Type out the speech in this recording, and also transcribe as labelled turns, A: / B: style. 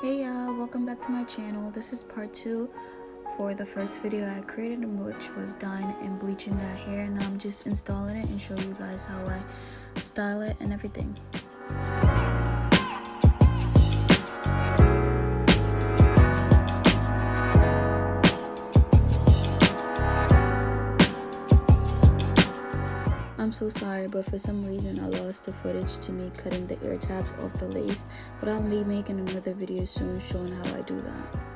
A: Hey y'all, welcome back to my channel. This is part 2 for the first video I created, which was dyeing and bleaching that hair. And now I'm just installing it and show you guys how I style it and everything. I'm so sorry, but for some reason I lost the footage to me cutting the ear tabs off the lace, but I'll be making another video soon showing how I do that.